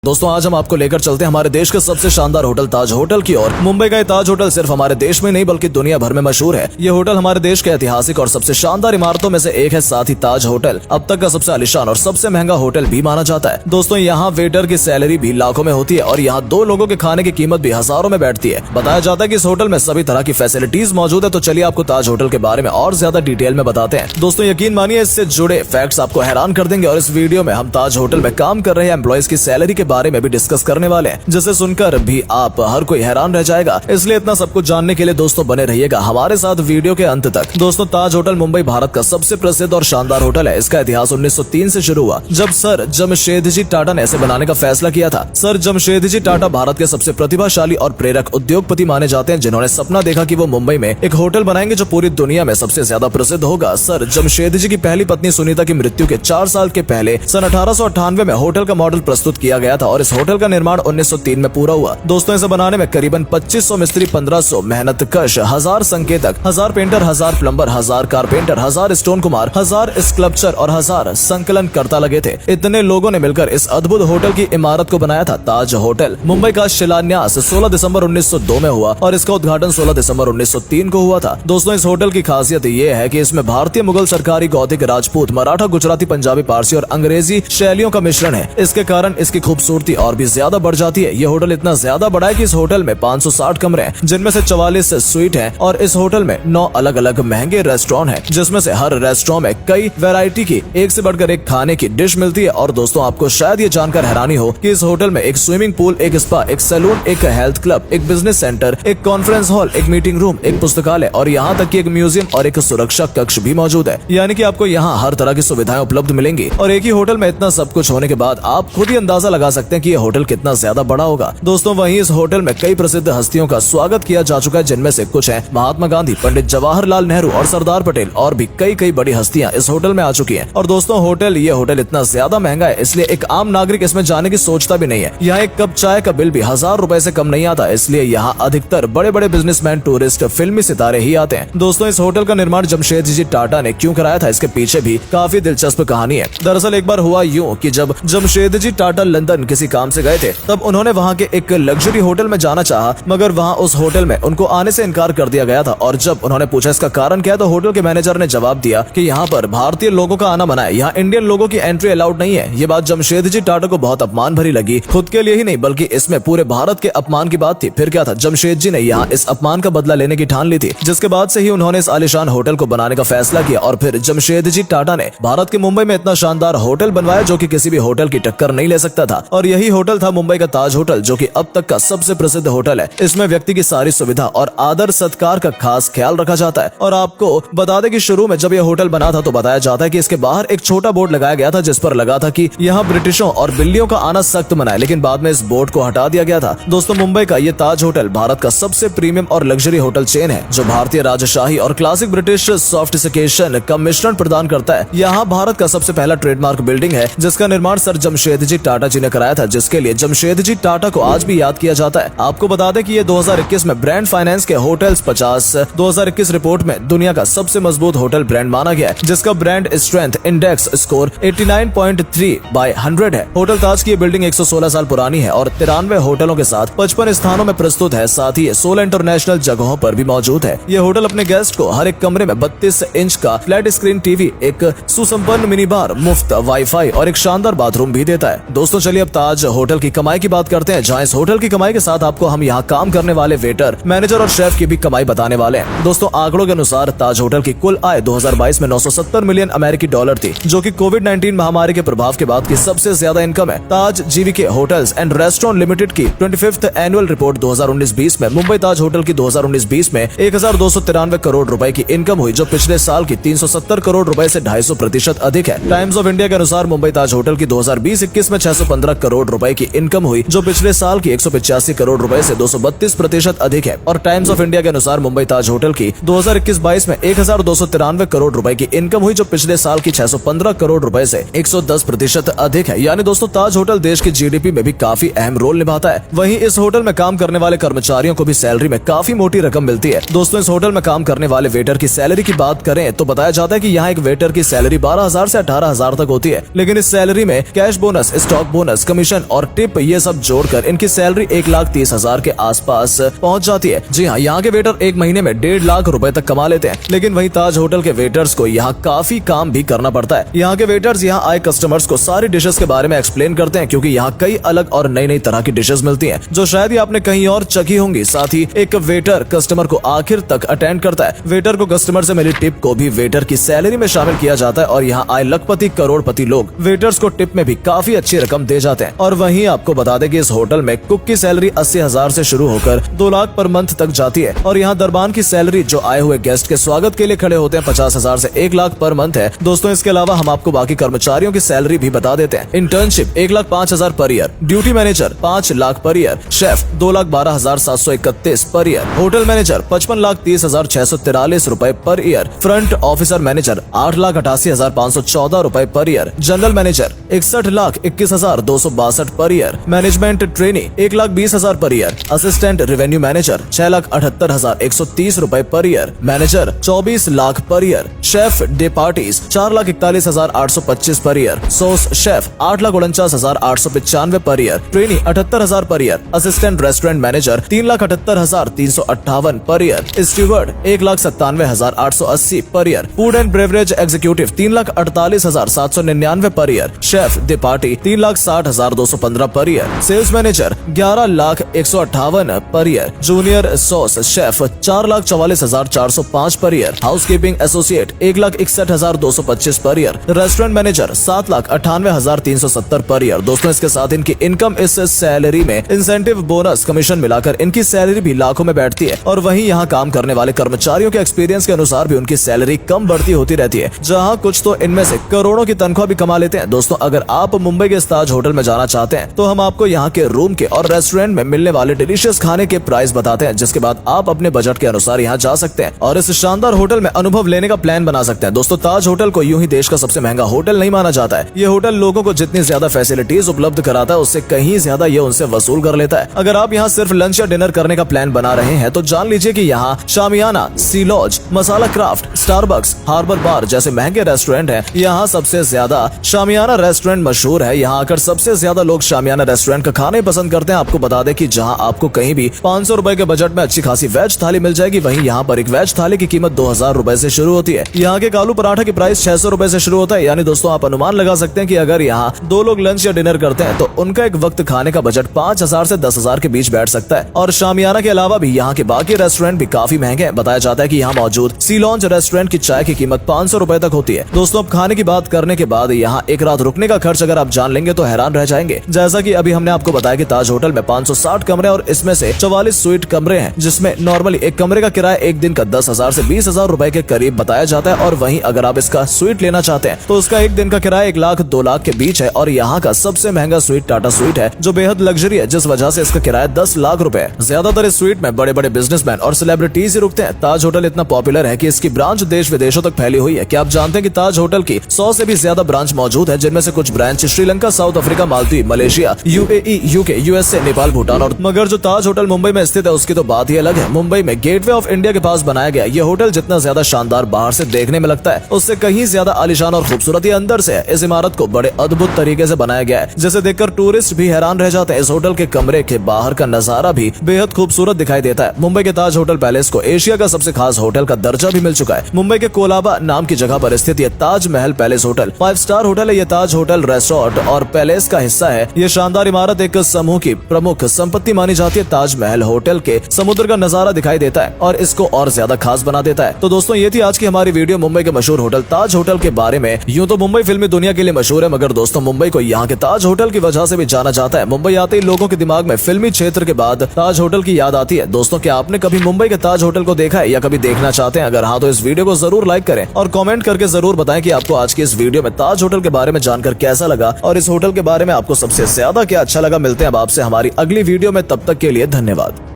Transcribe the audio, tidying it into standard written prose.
दोस्तों आज हम आपको लेकर चलते हैं हमारे देश के सबसे शानदार होटल ताज होटल की ओर। मुंबई का ये ताज होटल सिर्फ हमारे देश में नहीं बल्कि दुनिया भर में मशहूर है। ये होटल हमारे देश के ऐतिहासिक और सबसे शानदार इमारतों में से एक है। साथ ही ताज होटल अब तक का सबसे आलीशान और सबसे महंगा होटल भी माना जाता है। दोस्तों यहाँ वेटर की सैलरी भी लाखों में होती है और यहाँ 2 लोगों के खाने की कीमत भी हजारों में बैठती है। बताया जाता है कि इस होटल में सभी तरह की फैसिलिटीज मौजूद है। तो चलिए आपको ताज होटल के बारे में और ज्यादा डिटेल में बताते हैं। दोस्तों यकीन मानिए इससे जुड़े फैक्ट्स आपको हैरान कर देंगे और इस वीडियो में हम ताज होटल में काम कर रहे एम्प्लॉइज की सैलरी के बारे में भी डिस्कस करने वाले हैं, जिसे सुनकर भी आप हर कोई हैरान रह जाएगा। इसलिए इतना सब कुछ जानने के लिए दोस्तों बने रहिएगा हमारे साथ वीडियो के अंत तक। दोस्तों ताज होटल मुंबई भारत का सबसे प्रसिद्ध और शानदार होटल है। इसका इतिहास 1903 से शुरू हुआ, जब सर जमशेदजी टाटा ने इसे बनाने का फैसला किया था। सर जमशेदजी टाटा भारत के सबसे प्रतिभाशाली और प्रेरक उद्योगपति माने जाते हैं, जिन्होंने सपना देखा कि वो मुंबई में एक होटल बनाएंगे जो पूरी दुनिया में सबसे ज्यादा प्रसिद्ध होगा। सर जमशेदजी की पहली पत्नी सुनीता की मृत्यु के 4 साल के पहले सन 1898 में होटल का मॉडल प्रस्तुत किया गया था और इस होटल का निर्माण 1903 में पूरा हुआ। दोस्तों इसे बनाने में करीबन 2500 मिस्त्री, 1500 मेहनतकश, 1000 संकेतक, 1000 painter, 1000 plumber, 1000 carpenter, 1000 stone Kumar, 1000 sculpture और 1000 संकलन कर्ता लगे थे। इतने लोगों ने मिलकर इस अद्भुत होटल की इमारत को बनाया था। ताज होटल मुंबई का शिलान्यास 16 दिसंबर 1902 में हुआ और इसका उद्घाटन 16 दिसंबर 1903 को हुआ था। दोस्तों इस होटल की खासियत ये है कि इसमें भारतीय, मुगल, सरकारी, गौतिक, राजपूत, मराठा, गुजराती, पंजाबी, पारसी और अंग्रेजी शैलियों का मिश्रण है। इसके कारण इसकी खूबसूरती और भी ज्यादा बढ़ जाती है। ये होटल इतना ज्यादा बड़ा है कि इस होटल में 560 कमरे हैं, जिनमें से 44 स्वीट हैं और इस होटल में 9 अलग अलग महंगे रेस्टोरेंट हैं, जिसमें से हर रेस्टोरेंट में कई वैरायटी की एक से बढ़कर एक खाने की डिश मिलती है। और दोस्तों आपको शायद ये जानकर हैरानी हो कि इस होटल में एक स्विमिंग पूल, एक स्पा, एक सैलून, एक हेल्थ क्लब, एक बिजनेस सेंटर, एक कॉन्फ्रेंस हॉल, एक मीटिंग रूम, एक पुस्तकालय और यहाँ तक कि एक म्यूजियम और एक सुरक्षा कक्ष भी मौजूद है। यानी कि आपको यहाँ हर तरह की सुविधाएं उपलब्ध मिलेंगी। और एक ही होटल में इतना सब कुछ होने के बाद आप खुद ही अंदाजा लगा सकते हैं कि ये होटल कितना ज्यादा बड़ा होगा। दोस्तों वहीं इस होटल में कई प्रसिद्ध हस्तियों का स्वागत किया जा चुका है, जिनमें से कुछ हैं महात्मा गांधी, पंडित जवाहरलाल नेहरू और सरदार पटेल, और भी कई बड़ी हस्तियां इस होटल में आ चुकी हैं। और दोस्तों ये होटल इतना ज्यादा महंगा है, इसलिए एक आम नागरिक इसमें जाने की सोचता भी नहीं है। यहाँ एक कप चाय का बिल भी 1000 रुपए से कम नहीं आता, इसलिए यहाँ अधिकतर बड़े बड़े बिजनेसमैन, टूरिस्ट, फिल्मी सितारे ही आते हैं। दोस्तों इस होटल का निर्माण जमशेदजी टाटा ने क्यों कराया था, इसके पीछे भी काफी दिलचस्प कहानी है। दरअसल एक बार हुआ यूं कि जब जमशेदजी टाटा लंदन किसी काम से गए थे, तब उन्होंने वहाँ के एक लग्जरी होटल में जाना चाहा, मगर वहाँ उस होटल में उनको आने से इनकार कर दिया गया था। और जब उन्होंने पूछा इसका कारण क्या है, तो होटल के मैनेजर ने जवाब दिया कि यहाँ पर भारतीय लोगों का आना मना है, यहाँ इंडियन लोगों की एंट्री अलाउड नहीं है। ये बात जमशेदजी टाटा को बहुत अपमान भरी लगी, खुद के लिए ही नहीं बल्कि इसमें पूरे भारत के अपमान की बात थी। फिर क्या था, जमशेदजी ने यहाँ इस अपमान का बदला लेने की ठान ली थी, जिसके बाद से ही उन्होंने इस आलीशान होटल को बनाने का फैसला किया। और फिर जमशेदजी टाटा ने भारत के मुंबई में इतना शानदार होटल बनवाया जो कि किसी भी होटल की टक्कर नहीं ले सकता था। और यही होटल था मुंबई का ताज होटल, जो कि अब तक का सबसे प्रसिद्ध होटल है। इसमें व्यक्ति की सारी सुविधा और आदर सत्कार का खास ख्याल रखा जाता है। और आपको बता दें कि शुरू में जब यह होटल बना था तो बताया जाता है कि इसके बाहर एक छोटा बोर्ड लगाया गया था, जिस पर लगा था कि यहाँ ब्रिटिशों और बिल्लियों का आना सख्त मना है, लेकिन बाद में इस बोर्ड को हटा दिया गया था। दोस्तों मुंबई का ये ताज होटल भारत का सबसे प्रीमियम और लग्जरी होटल चेन है, जो भारतीय राजशाही और क्लासिक ब्रिटिश सॉफ्टिफिकेशन का मिश्रण प्रदान करता है। यहाँ भारत का सबसे पहला ट्रेडमार्क बिल्डिंग है, जिसका निर्माण सर जमशेदजी टाटा जी ने कराया था, जिसके लिए जमशेदजी टाटा को आज भी याद किया जाता है। आपको बता दें कि ये 2021 में ब्रांड फाइनेंस के होटल्स 50 2021 रिपोर्ट में दुनिया का सबसे मजबूत होटल ब्रांड माना गया है, जिसका ब्रांड स्ट्रेंथ इंडेक्स स्कोर 89.3/100 है। होटल ताज की ये बिल्डिंग 116 साल पुरानी है और 93 होटलों के साथ 55 स्थानों में प्रस्तुत है। साथ ही 16 इंटरनेशनल जगहों पर भी मौजूद है। ये होटल अपने गेस्ट को हर एक कमरे में 32 इंच का फ्लैट स्क्रीन टीवी, एक सुसंपन्न मिनी बार, मुफ्त वाईफाई और एक शानदार बाथरूम भी देता है। दोस्तों चलिए अब ताज होटल की कमाई की बात करते हैं, जहाँ इस होटल की कमाई के साथ आपको हम यहाँ काम करने वाले वेटर, मैनेजर और शेफ की भी कमाई बताने वाले हैं। दोस्तों आंकड़ों के अनुसार ताज होटल की कुल आय 2022 में 970 मिलियन अमेरिकी डॉलर थी, जो कि कोविड-19 महामारी के प्रभाव के बाद की सबसे ज्यादा इनकम है। Taj GVK hotels and restaurant limited की 25th एनुअल रिपोर्ट 2019-20 में मुंबई ताज होटल की 2019-20 में 1293 करोड़ रुपए की इनकम हुई, जो पिछले साल की 370 करोड़ रुपए से 250% अधिक है। टाइम्स ऑफ इंडिया के अनुसार मुंबई ताज होटल की 2020-21 में 615 करोड़ रुपए की इनकम हुई, जो पिछले साल की 185 करोड़ रुपए से 232% अधिक है। और टाइम्स ऑफ इंडिया के अनुसार मुंबई ताज होटल की 2021-22 में 1293 करोड़ रुपए की इनकम हुई, जो पिछले साल की 615 करोड़ रुपए से 110% अधिक है। यानी दोस्तों ताज होटल देश की जीडीपी में भी काफी अहम रोल निभाता है। वहीं इस होटल में काम करने वाले कर्मचारियों को भी सैलरी में काफी मोटी रकम मिलती है। दोस्तों इस होटल में काम करने वाले वेटर की सैलरी की बात करें तो बताया जाता है कि यहाँ एक वेटर की सैलरी 12,000 से 18,000 तक होती है, लेकिन इस सैलरी में cash bonus, stock bonus, commission और टिप ये सब जोड़कर इनकी सैलरी 1,30,000 के आसपास पहुंच जाती है। जी हाँ, यहाँ के वेटर एक महीने में 1.5 लाख रुपए तक कमा लेते हैं। लेकिन वहीं ताज होटल के वेटर्स को यहाँ काफी काम भी करना पड़ता है। यहाँ के वेटर्स यहाँ आए कस्टमर्स को सारी डिशेस के बारे में एक्सप्लेन करते हैं, क्योंकि यहाँ कई अलग और नई नई तरह की डिशेस मिलती हैं जो शायद ही आपने कहीं और चखी होंगी। साथ ही एक वेटर कस्टमर को आखिर तक अटेंड करता है। वेटर को कस्टमर से मिली टिप को भी वेटर की सैलरी में शामिल किया जाता है और यहाँ आए लखपति करोड़पति लोग वेटर्स को टिप में भी काफी अच्छी रकम दे जाते हैं। और वहीं आपको बता दें कि इस होटल में कुक की सैलरी 80,000 से शुरू होकर 2 लाख पर मंथ तक जाती है। और यहाँ दरबान की सैलरी जो आए हुए गेस्ट के स्वागत के लिए खड़े होते हैं 50,000 से 1 लाख पर मंथ है। दोस्तों इसके अलावा हम आपको बाकी कर्मचारियों की सैलरी भी बता देते हैं। Internship 1,05,000 per year, duty manager 5 lakh per year, chef 2,12,731 per year, hotel manager 55,30,643 रुपए per year, front officer manager 8,88,514 रुपए per year, general manager 61,21,262 per year, management trainee 1,20,000 per year, assistant revenue manager 6,78,130 रुपए per year, manager 24 lakh per year, chef day parties 4,41,825 per year, sauce chef 8,49,895 per year, trainee 78,000 per year, assistant restaurant manager 3,78,358 per year, steward 1,97,880 per year, food and beverage executive 3,48,799 per year, chef they party 3,60,215 per year, sales manager 11,158 per year, junior sauce chef 4,44,405 per year, housekeeping associate 1,61,225 per year, restaurant manager 7,98,370 per year. दोस्तों इसके साथ इनकी income इस salary में incentive bonus commission मिलाकर इनकी salary भी लाखों में बैठती है। और वहीं यहाँ काम करने वाले कर्मचारियों के एक्सपीरियंस के अनुसार भी उनकी सैलरी कम बढ़ती होती रहती है, जहाँ कुछ तो इनमें से करोड़ों की तनख्वाह भी कमा लेते हैं। दोस्तों अगर आप मुंबई के ताज होटल में जाना चाहते हैं तो हम आपको यहाँ के रूम के और रेस्टोरेंट में मिलने वाले डिलीशियस खाने के प्राइस बताते हैं, जिसके बाद आप अपने बजट के अनुसार यहाँ जा सकते हैं और इस शानदार होटल में अनुभव लेने का प्लान बना सकते हैं। दोस्तों ताज होटल को यूं ही देश का सबसे महंगा होटल नहीं माना जाता है। ये होटल लोगों को जितनी ज्यादा फैसिलिटीज उपलब्ध कराता है उससे कहीं ज्यादा ये उनसे वसूल कर लेता है। अगर आप यहाँ सिर्फ लंच या डिनर करने का प्लान बना रहे हैं तो जान लीजिए कि यहाँ शामियाना, सी लॉज, मसाला क्राफ्ट, स्टारबक्स, हार्बर बार जैसे महंगे रेस्टोरेंट हैं। यहाँ सबसे ज्यादा शामियाना रेस्टोरेंट मशहूर है। यहाँ आकर सबसे ज्यादा लोग शामियाना रेस्टोरेंट का खाना ही पसंद करते हैं। आपको बता दें कि जहाँ आपको कहीं भी 500 रुपए के बजट में अच्छी खासी वेज थाली मिल जाएगी, वहीं यहाँ पर एक वेज थाली की कीमत 2,000 रुपए से शुरू होती है। यहाँ के कालू पराठा की प्राइस 600 रुपए से शुरू होता है। यानी दोस्तों आप अनुमान लगा सकते हैं कि अगर यहाँ 2 लोग लंच या डिनर करते हैं तो उनका एक वक्त खाने का बजट 5,000 से 10,000 के बीच बैठ सकता है। और शामियाना के अलावा भी यहाँ के बाकी रेस्टोरेंट भी काफी महंगे हैं। बताया जाता है कि यहाँ मौजूद सी लॉन्च रेस्टोरेंट की चाय की कीमत 500 रुपए तक होती है। दोस्तों अब खाने की बात करने के बाद यहाँ एक रात रुकने का खर्च अगर आप जान लेंगे तो हैरान रह जाएंगे। जैसा कि अभी हमने आपको बताया कि ताज होटल में 560 कमरे और इसमें से 44 स्वीट कमरे हैं, जिसमें नॉर्मली एक कमरे का किराया एक दिन का 10,000 से 20,000 रुपए के करीब बताया जाता है। और वहीं अगर आप इसका स्वीट लेना चाहते हैं तो उसका एक दिन का किराया 1 लाख 2 लाख के बीच है। और यहाँ का सबसे महंगा स्वीट टाटा स्वीट है जो बेहद लग्जरी है, जिस वजह से इसका किराया 10 लाख रुपए है। ज्यादातर इस स्वीट में बड़े बड़े बिजनेसमैन और सेलिब्रिटीज ही रुकते हैं। ताज होटल इतना पॉपुलर है कि इसकी ब्रांच देश विदेशों तक फैली हुई है। क्या आप जानते हैं कि ताज होटल की 100 से भी ज्यादा ब्रांच मौजूद है, जिनमें से कुछ branch Sri Lanka, south Africa, Maldives, Malaysia, UAE, UK, USA, Nepal, Bhutan और मगर जो ताज होटल मुंबई में स्थित है उसकी तो बात ही अलग है। मुंबई में गेटवे ऑफ इंडिया के पास बनाया गया ये होटल जितना ज्यादा शानदार बाहर से देखने में लगता है उससे कहीं ज्यादा आलीशान और खूबसूरत अंदर से है। इस इमारत को बड़े अद्भुत तरीके से बनाया गया है, जिसे देखकर टूरिस्ट भी हैरान रह जाते हैं। इस होटल के कमरे के बाहर का नजारा भी बेहद खूबसूरत दिखाई देता है। मुंबई के ताज होटल पैलेस को एशिया का सबसे खास होटल का दर्जा भी मिल चुका है। मुंबई के कोलाबा नाम की जगह पर स्थित ये Taj Mahal palace hotel 5 star hotel है। ये ताज होटल रेस्टोरेंट और पैलेस का हिस्सा है। ये शानदार इमारत एक समूह की प्रमुख संपत्ति मानी जाती है। ताज महल होटल के समुद्र का नजारा दिखाई देता है और इसको और ज्यादा खास बना देता है। तो दोस्तों ये थी आज की हमारी वीडियो मुंबई के मशहूर होटल ताज होटल के बारे में। यूं तो मुंबई फिल्मी दुनिया के लिए मशहूर है, मगर दोस्तों मुंबई को यहाँ के ताज होटल की वजह से भी जाना जाता है। मुंबई आते ही लोगों के दिमाग में फिल्मी क्षेत्र के बाद ताज होटल की याद आती है। दोस्तों क्या आपने कभी मुंबई के ताज होटल को देखा है या कभी देखना चाहते हैं? अगर हाँ तो इस वीडियो को जरूर लाइक करें और कमेंट करके जरूर बताएं कि आपको आज की इस वीडियो में ताज होटल के बारे में जानकर कैसा लगा और इस होटल के बारे में आपको सबसे ज्यादा क्या अच्छा लगा। मिलते हैं अब आपसे हमारी अगली वीडियो में, तब तक के लिए धन्यवाद।